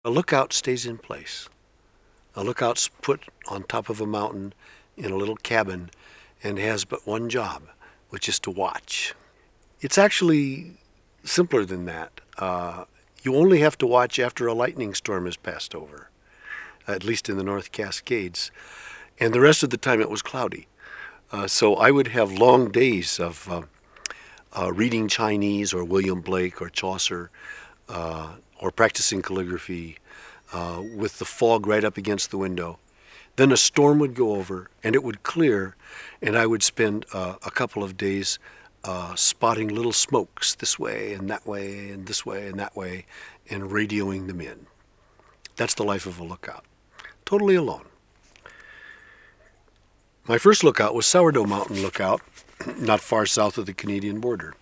A lookout stays in place. A lookout's put on top of a mountain in a little cabin and has but one job, which is to watch. It's actually simpler than that. You only have to watch after a lightning storm has passed over, at least in the North Cascades. And the rest of the time it was cloudy. So I would have long days of reading Chinese or William Blake or Chaucer or practicing calligraphy with the fog right up against the window. Then a storm would go over and it would clear, and I would spend a couple of days spotting little smokes this way and that way and this way and that way and radioing them in. That's the life of a lookout. Totally alone. My first lookout was Sourdough Mountain Lookout, not far south of the Canadian border.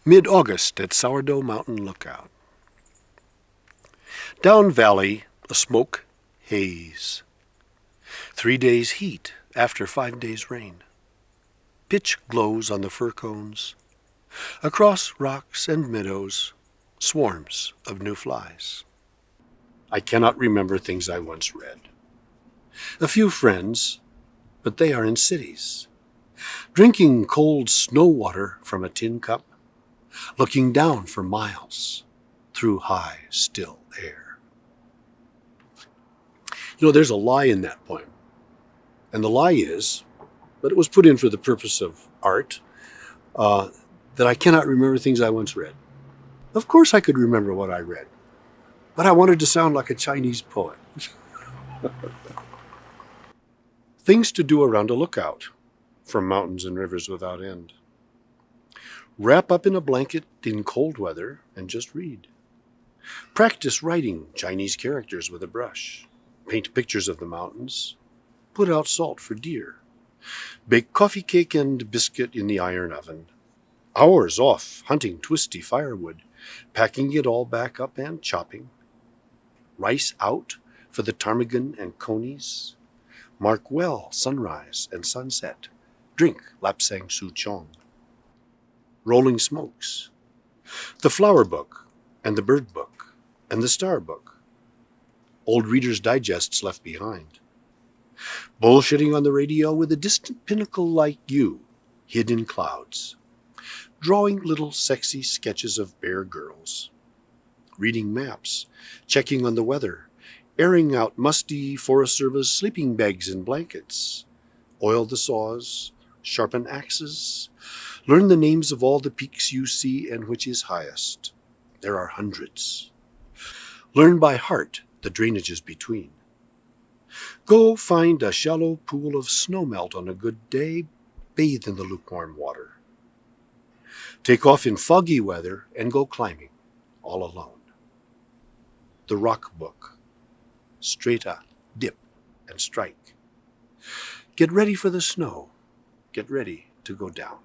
Mid-August at Sourdough Mountain Lookout. Down valley, a smoke haze. 3 days heat after 5 days rain. Pitch glows on the fir cones. Across rocks and meadows, swarms of new flies. I cannot remember things I once read. A few friends, but they are in cities. Drinking cold snow water from a tin cup, looking down for miles through high, still air. You know, there's a lie in that poem. And the lie is, but it was put in for the purpose of art, that I cannot remember things I once read. Of course I could remember what I read, but I wanted to sound like a Chinese poet. Things to do around a lookout, from mountains and rivers without end. Wrap up in a blanket in cold weather and just read. Practice writing Chinese characters with a brush. Paint pictures of the mountains. Put out salt for deer. Bake coffee cake and biscuit in the iron oven. Hours off hunting twisty firewood, packing it all back up and chopping. Rice out for the ptarmigan and conies. Mark well sunrise and sunset. Drink lapsang souchong. Rolling smokes. The flower book and the bird book and the star book. Old Reader's Digests left behind. Bullshitting on the radio with a distant pinnacle like you, hid in clouds. Drawing little sexy sketches of bare girls. Reading maps, checking on the weather, airing out musty Forest Service sleeping bags and blankets. Oil the saws, sharpen axes, learn the names of all the peaks you see and which is highest. There are hundreds. Learn by heart the drainages between. Go find a shallow pool of snowmelt on a good day, bathe in the lukewarm water. Take off in foggy weather and go climbing, all alone. The rock book. Straighta, dip, and strike. Get ready for the snow. Get ready to go down.